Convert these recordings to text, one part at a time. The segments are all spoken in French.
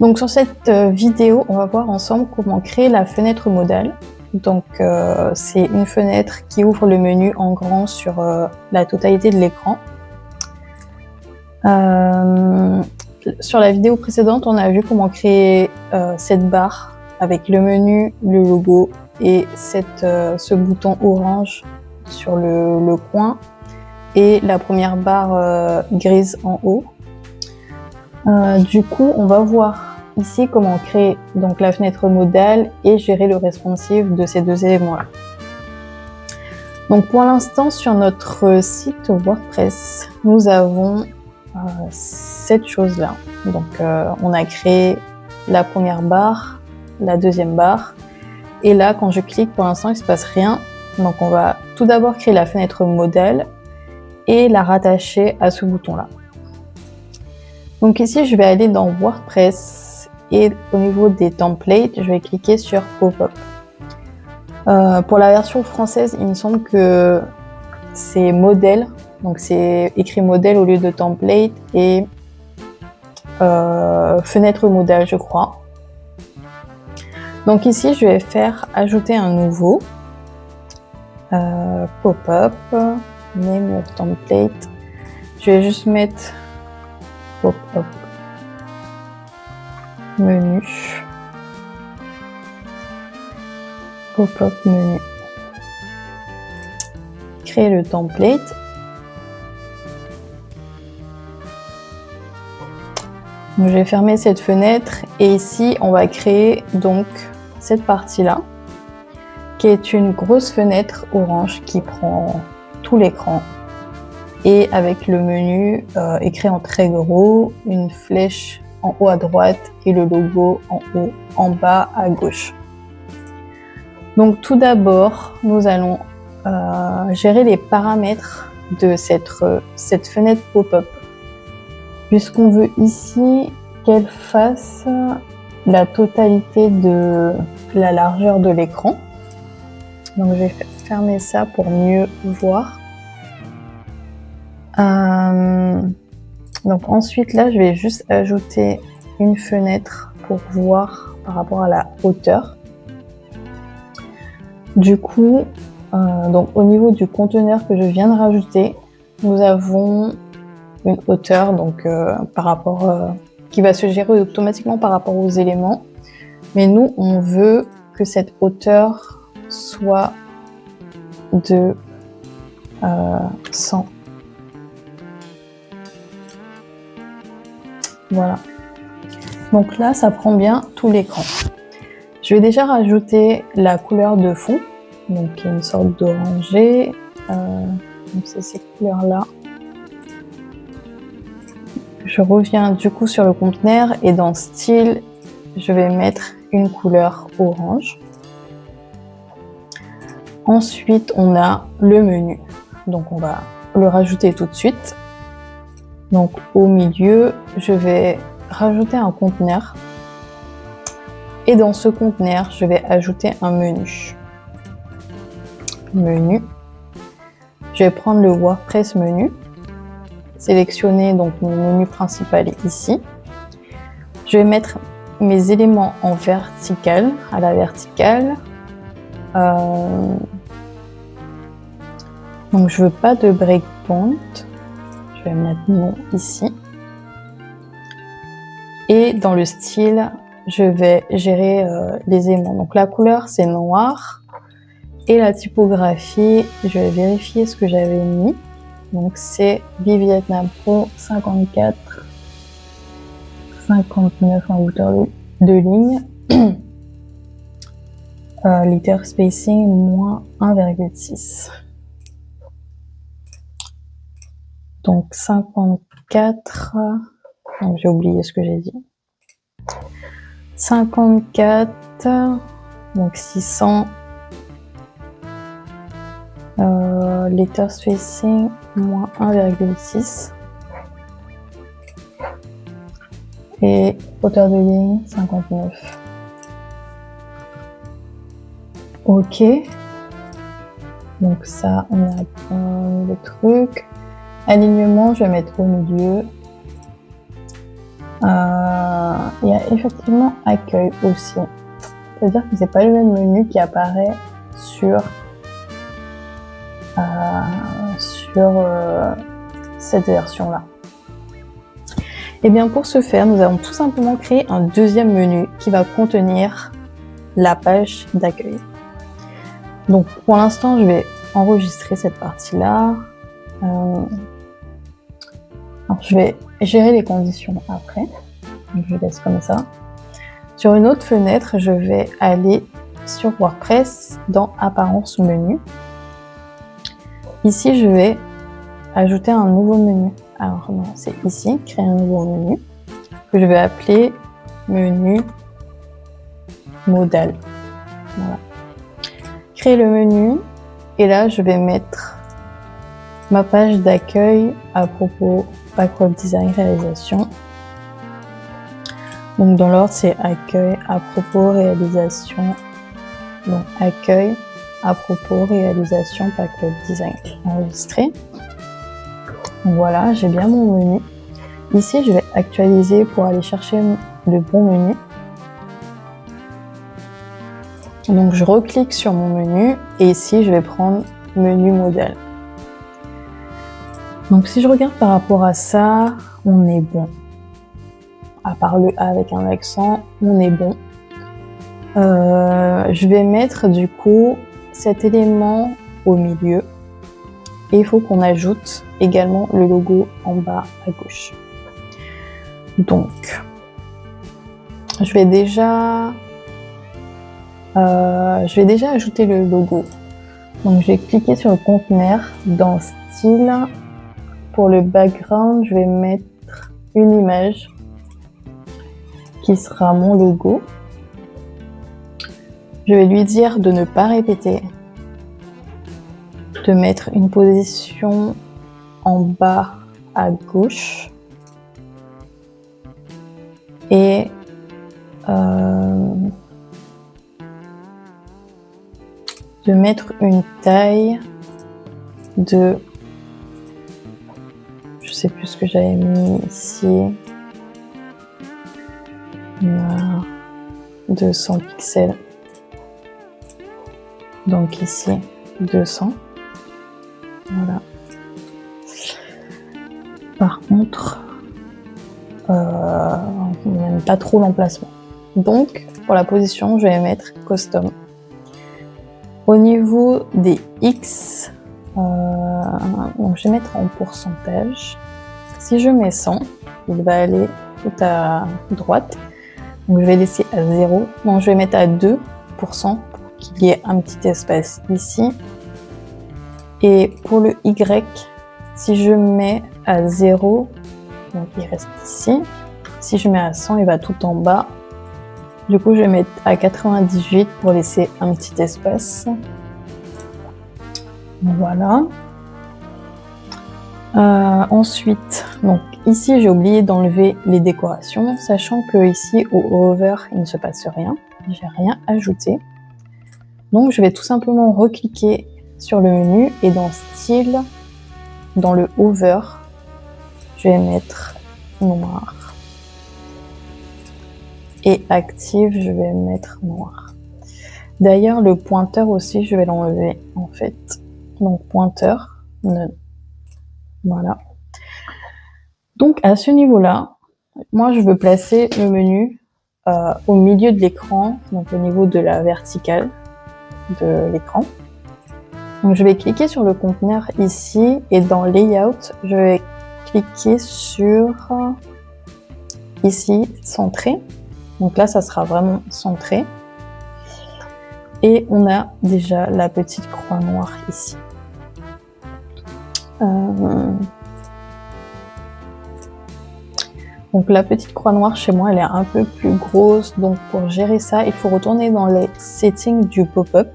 Donc sur cette vidéo, on va voir ensemble comment créer la fenêtre modale. Donc c'est une fenêtre qui ouvre le menu en grand sur la totalité de l'écran. Sur la vidéo précédente, on a vu comment créer cette barre avec le menu, le logo et ce bouton orange sur le coin et la première barre grise en haut. Du coup, on va voir ici comment créer donc la fenêtre modale et gérer le responsive de ces deux éléments-là. Donc pour l'instant, sur notre site WordPress, nous avons cette chose-là. Donc on a créé la première barre, la deuxième barre, et là quand je clique, pour l'instant il ne se passe rien. Donc on va tout d'abord créer la fenêtre modale et la rattacher à ce bouton-là. Donc ici je vais aller dans WordPress et au niveau des templates, je vais cliquer sur Pop-up. Pour la version française, il me semble que c'est modèle, donc c'est écrit modèle au lieu de template et fenêtre modale, je crois. Donc ici, je vais faire ajouter un nouveau pop-up, name of template. Je vais juste mettre pop-up menu, pop-up menu. Créer le template. Donc, je vais fermer cette fenêtre et ici on va créer donc cette partie-là qui est une grosse fenêtre orange qui prend tout l'écran et avec le menu écrit en très gros, une flèche en haut à droite et le logo en haut, en bas à gauche. Donc tout d'abord, nous allons gérer les paramètres de cette fenêtre pop-up. Puisqu'on veut ici qu'elle fasse la totalité de la largeur de l'écran. Donc je vais fermer ça pour mieux voir. Donc ensuite là, je vais juste ajouter une fenêtre pour voir par rapport à la hauteur. Du coup, donc au niveau du conteneur que je viens de rajouter, nous avons une hauteur donc par rapport qui va se gérer automatiquement par rapport aux éléments. Mais nous, on veut que cette hauteur soit de 100. Voilà. Donc là, ça prend bien tout l'écran. Je vais déjà rajouter la couleur de fond, donc une sorte d'orangé. Donc c'est ces couleurs-là. Je reviens du coup sur le conteneur et dans style, je vais mettre une couleur orange. Ensuite, on a le menu. Donc on va le rajouter tout de suite. Donc au milieu, je vais rajouter un conteneur. Et dans ce conteneur, je vais ajouter un menu. Menu. Je vais prendre le WordPress menu. Sélectionner donc mon menu principal ici. Je vais mettre mes éléments en vertical, à la verticale. Donc je veux pas de breakpoint. Je vais mettre non ici. Et dans le style, je vais gérer les éléments. Donc la couleur c'est noir. Et la typographie, je vais vérifier ce que j'avais mis. Donc c'est Vietnam Pro 54 59 en hauteur de ligne. Liter spacing moins 1,6. Donc 54. Donc j'ai oublié ce que j'ai dit. 54. Donc 600. Liter spacing moins 1,6 et hauteur de ligne 59. Ok, donc ça on a le truc. Alignement, je vais mettre au milieu et il y a effectivement accueil aussi. C'est-à-dire que c'est pas le même menu qui apparaît sur cette version-là. Et bien pour ce faire, nous allons tout simplement créer un deuxième menu qui va contenir la page d'accueil. Donc pour l'instant, je vais enregistrer cette partie-là. Alors, je vais gérer les conditions après. Donc, je laisse comme ça. Sur une autre fenêtre, je vais aller sur WordPress dans Apparence menu. Ici, je vais ajouter un nouveau menu. Alors non, c'est ici, créer un nouveau menu que je vais appeler menu modal. Voilà. Créer le menu et là, je vais mettre ma page d'accueil à propos Backward Design réalisation. Donc dans l'ordre, c'est accueil à propos réalisation. Donc accueil à propos réalisation Backward Design enregistré. Donc voilà, j'ai bien mon menu. Ici, je vais actualiser pour aller chercher le bon menu. Donc je reclique sur mon menu et ici, je vais prendre menu modal. Donc si je regarde par rapport à ça, on est bon. À part le A avec un accent, on est bon. Je vais mettre du coup cet élément au milieu. Et il faut qu'on ajoute également le logo en bas à gauche. Donc, je vais déjà ajouter le logo. Donc, je vais cliquer sur le conteneur dans style. Pour le background, je vais mettre une image qui sera mon logo. Je vais lui dire de ne pas répéter, de mettre une position en bas à gauche et de mettre une taille de, je sais plus ce que j'avais mis ici, 200 pixels. Donc ici 200. Voilà. Par contre, on n'aime pas trop l'emplacement. Donc, pour la position, je vais mettre custom. Au niveau des X, donc je vais mettre en pourcentage. Si je mets 100, il va aller tout à droite. Donc je vais laisser à 0. Donc je vais mettre à 2% pour qu'il y ait un petit espace ici. Et pour le Y, si je mets à 0, donc il reste ici. Si je mets à 100, il va tout en bas. Du coup, je vais mettre à 98 pour laisser un petit espace. Voilà. Ensuite, donc ici, j'ai oublié d'enlever les décorations, sachant que ici, au hover, il ne se passe rien. J'ai rien ajouté. Donc, je vais tout simplement recliquer sur le menu et dans style, dans le hover, je vais mettre noir. Et active, je vais mettre noir. D'ailleurs, le pointeur aussi, je vais l'enlever en fait. Donc pointeur, none. Voilà. Donc à ce niveau-là, moi je veux placer le menu au milieu de l'écran, donc au niveau de la verticale de l'écran. Donc je vais cliquer sur le conteneur ici et dans Layout, je vais cliquer sur ici, centré. Donc là, ça sera vraiment centré. Et on a déjà la petite croix noire ici. Donc la petite croix noire chez moi, elle est un peu plus grosse. Donc pour gérer ça, il faut retourner dans les settings du pop-up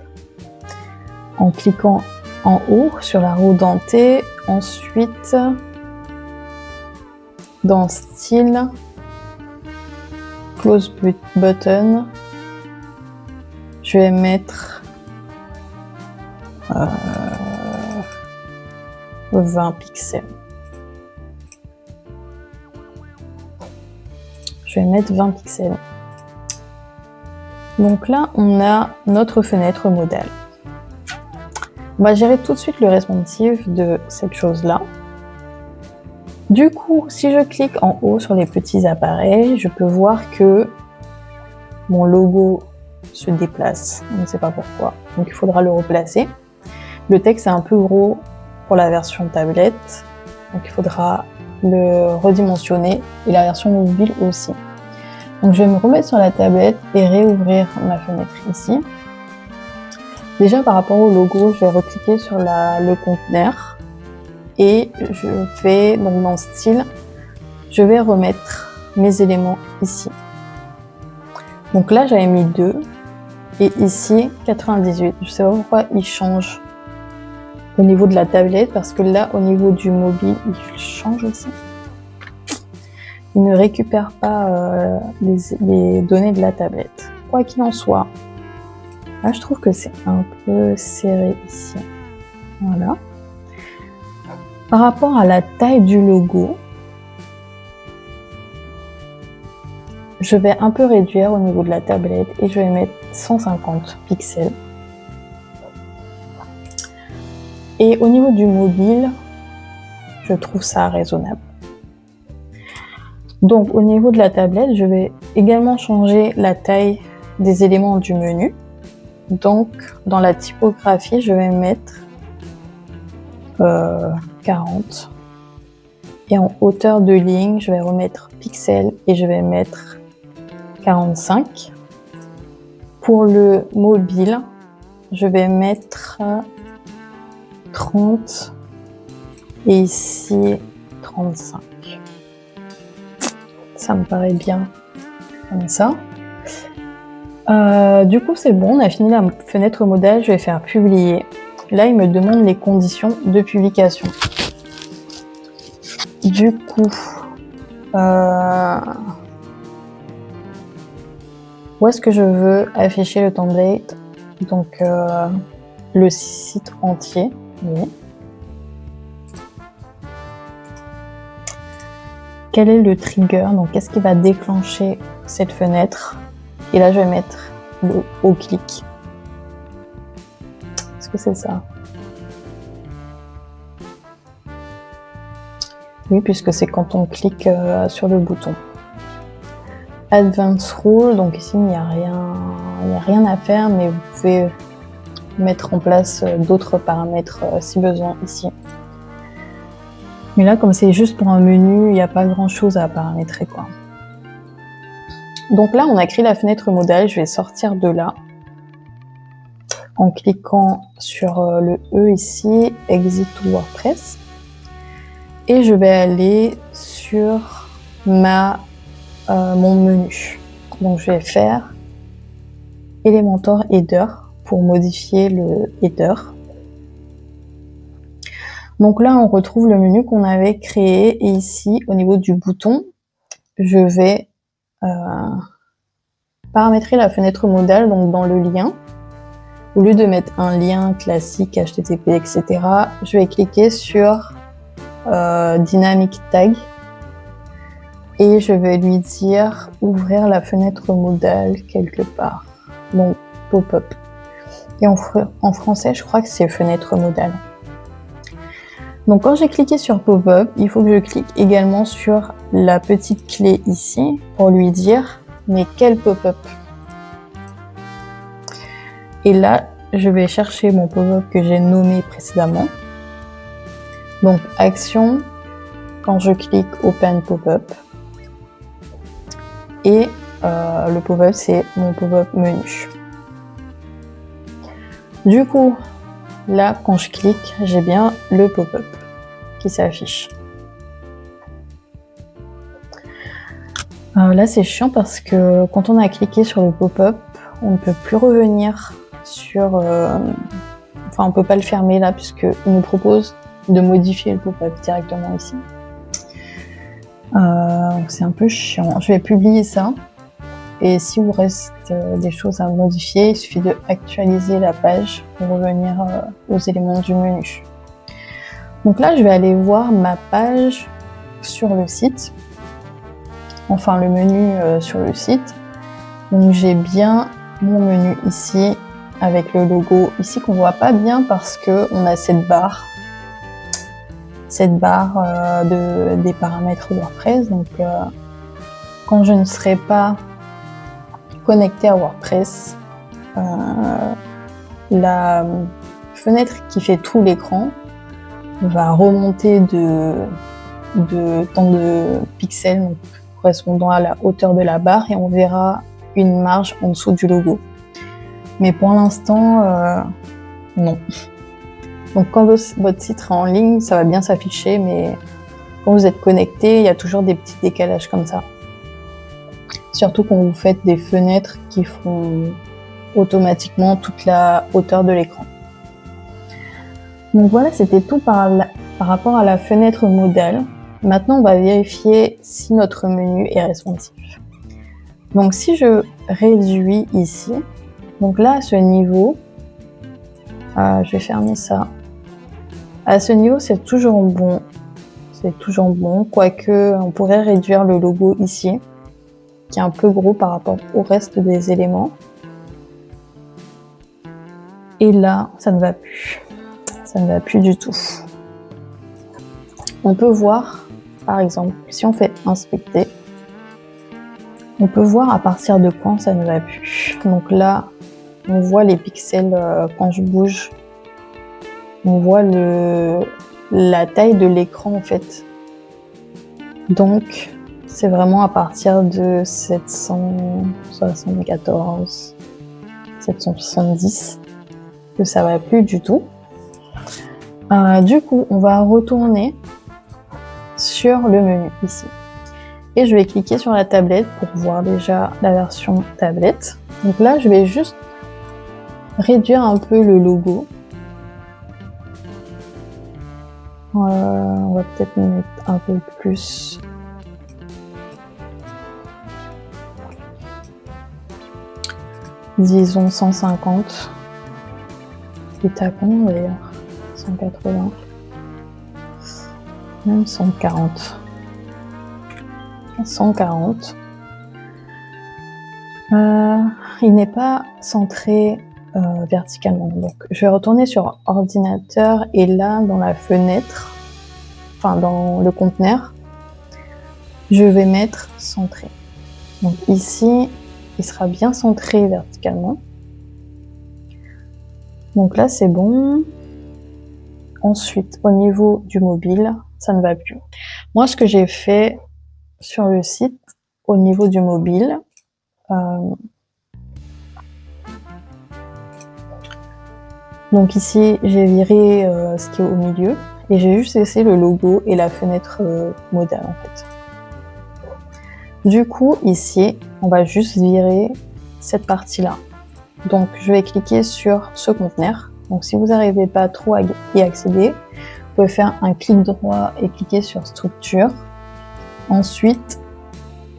en cliquant en haut sur la roue dentée. Ensuite, dans style, close button, je vais mettre 20 pixels. je vais mettre 20 pixels. Donc là, on a notre fenêtre modale. On va gérer tout de suite le responsive de cette chose-là. Du coup, si je clique en haut sur les petits appareils, je peux voir que mon logo se déplace. On ne sait pas pourquoi, donc il faudra le replacer. Le texte est un peu gros pour la version tablette, donc il faudra le redimensionner, et la version mobile aussi. Donc je vais me remettre sur la tablette et réouvrir ma fenêtre ici. Déjà par rapport au logo, je vais recliquer sur le conteneur et je vais donc dans style, je vais remettre mes éléments ici. Donc là j'avais mis 2 et ici 98. Je sais pas pourquoi il change au niveau de la tablette, parce que là au niveau du mobile il change aussi. Il ne récupère pas les données de la tablette. Quoi qu'il en soit, là je trouve que c'est un peu serré ici. Voilà. Par rapport à la taille du logo, je vais un peu réduire au niveau de la tablette et je vais mettre 150 pixels. Et au niveau du mobile, je trouve ça raisonnable. Donc au niveau de la tablette, je vais également changer la taille des éléments du menu. Donc dans la typographie, je vais mettre 40. Et en hauteur de ligne, je vais remettre pixels et je vais mettre 45. Pour le mobile, je vais mettre 30 et ici 35. Ça me paraît bien comme ça. Du coup, c'est bon, on a fini la fenêtre modale. Je vais faire publier. Là, il me demande les conditions de publication. Du coup, où est-ce que je veux afficher le template? Donc, le site entier. Oui. Quel est le trigger? Donc, qu'est-ce qui va déclencher cette fenêtre? Et là, je vais mettre le haut clic. Est-ce que c'est ça? Oui, puisque c'est quand on clique sur le bouton. Advanced Rule, donc ici, il n'y a rien à faire, mais vous pouvez mettre en place d'autres paramètres si besoin ici. Mais là, comme c'est juste pour un menu, il n'y a pas grand-chose à paramétrer, quoi. Donc là, on a créé la fenêtre modale. Je vais sortir de là en cliquant sur le E ici, Exit to WordPress. Et je vais aller sur mon menu. Donc je vais faire Elementor Header pour modifier le header. Donc là, on retrouve le menu qu'on avait créé et ici, au niveau du bouton, je vais paramétrer la fenêtre modale. Donc dans le lien, au lieu de mettre un lien classique HTTP, etc., je vais cliquer sur Dynamic Tag et je vais lui dire ouvrir la fenêtre modale quelque part. Donc pop-up. Et en français, je crois que c'est fenêtre modale. Donc quand j'ai cliqué sur pop-up, il faut que je clique également sur la petite clé ici pour lui dire mais quel pop-up? Et là, je vais chercher mon pop-up que j'ai nommé précédemment. Donc action, quand je clique Open Pop-up. Et le pop-up, c'est mon pop-up menu. Du coup, là, quand je clique, j'ai bien le pop-up qui s'affiche. Là, c'est chiant parce que quand on a cliqué sur le pop-up, on ne peut plus revenir sur... Enfin, on ne peut pas le fermer là puisqu'il nous propose de modifier le pop-up directement ici. C'est un peu chiant. Je vais publier ça. Et si vous reste des choses à modifier, il suffit de actualiser la page pour revenir aux éléments du menu. Donc là, je vais aller voir ma page sur le site. enfin le menu sur le site. Donc j'ai bien mon menu ici avec le logo ici qu'on voit pas bien parce que on a cette barre des paramètres WordPress. Donc quand je ne serai pas connectée à WordPress, la fenêtre qui fait tout l'écran va remonter de tant de pixels, donc correspondant à la hauteur de la barre, et on verra une marge en dessous du logo. Mais pour l'instant, non. Donc quand votre site sera en ligne, ça va bien s'afficher, mais quand vous êtes connecté, il y a toujours des petits décalages comme ça. Surtout quand vous faites des fenêtres qui font automatiquement toute la hauteur de l'écran. Donc voilà, c'était tout par rapport à la fenêtre modale. Maintenant, on va vérifier si notre menu est responsive. Donc si je réduis ici, donc là à ce niveau, je vais fermer ça. À ce niveau, c'est toujours bon. C'est toujours bon, quoique on pourrait réduire le logo ici, qui est un peu gros par rapport au reste des éléments. Et là, ça ne va plus. Ça ne va plus du tout. On peut voir, par exemple, si on fait inspecter, on peut voir à partir de quand ça ne va plus. Donc là, on voit les pixels quand je bouge. On voit la taille de l'écran en fait. Donc, c'est vraiment à partir de 774, 770 que ça va plus du tout. Du coup, on va retourner sur le menu ici. Et je vais cliquer sur la tablette pour voir déjà la version tablette. Donc là, je vais juste réduire un peu le logo. On va peut-être mettre un peu plus. Disons 150. C'est à combien d'ailleurs? 180. Même 140. 140. Il n'est pas centré verticalement. Donc, je vais retourner sur ordinateur et là, dans la fenêtre, enfin dans le conteneur, je vais mettre centré. Donc ici, il sera bien centré verticalement. Donc là, c'est bon. Ensuite, au niveau du mobile, ça ne va plus. Moi, ce que j'ai fait sur le site, au niveau du mobile, donc ici, j'ai viré ce qui est au milieu et j'ai juste laissé le logo et la fenêtre modale en fait. Du coup, ici, on va juste virer cette partie-là. Donc, je vais cliquer sur ce conteneur. Donc, si vous n'arrivez pas trop à y accéder, vous pouvez faire un clic droit et cliquer sur structure. Ensuite,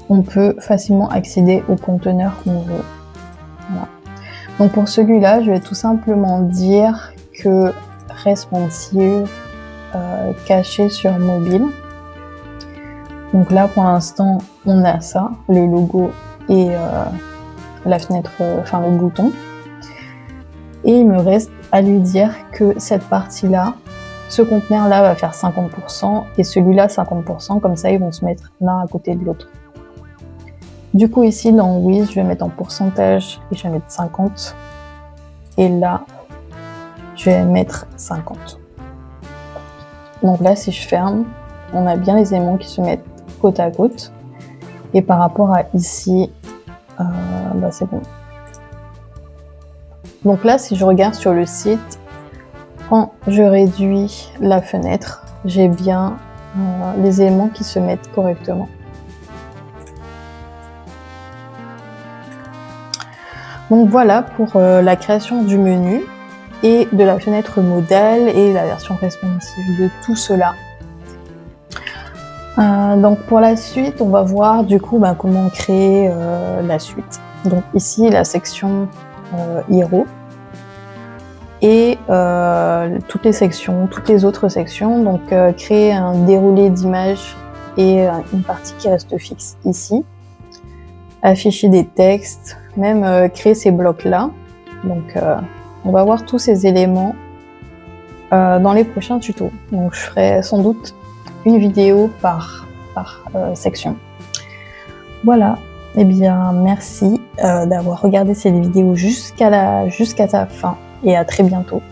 on peut facilement accéder au conteneur qu'on veut. Voilà. Donc pour celui-là, je vais tout simplement dire que responsive caché sur mobile. Donc là, pour l'instant, on a ça, le logo et la fenêtre, enfin le bouton. Et il me reste à lui dire que cette partie-là, ce conteneur-là va faire 50% et celui-là 50%, comme ça ils vont se mettre l'un à côté de l'autre. Du coup ici dans With, je vais mettre en pourcentage et je vais mettre 50. Et là, je vais mettre 50. Donc là, si je ferme, on a bien les éléments qui se mettent côte à côte. Et par rapport à ici, c'est bon. Donc là, si je regarde sur le site, quand je réduis la fenêtre, j'ai bien les éléments qui se mettent correctement. Donc voilà pour la création du menu et de la fenêtre modale et la version responsive de tout cela. Donc pour la suite, on va voir du coup comment créer la suite. Donc ici, la section Hero et toutes les sections, toutes les autres sections. Donc créer un déroulé d'images et une partie qui reste fixe ici. Afficher des textes, même créer ces blocs-là. Donc on va voir tous ces éléments dans les prochains tutos. Donc je ferai sans doute une vidéo par section. Voilà, et bien merci d'avoir regardé cette vidéo jusqu'à la fin et à très bientôt.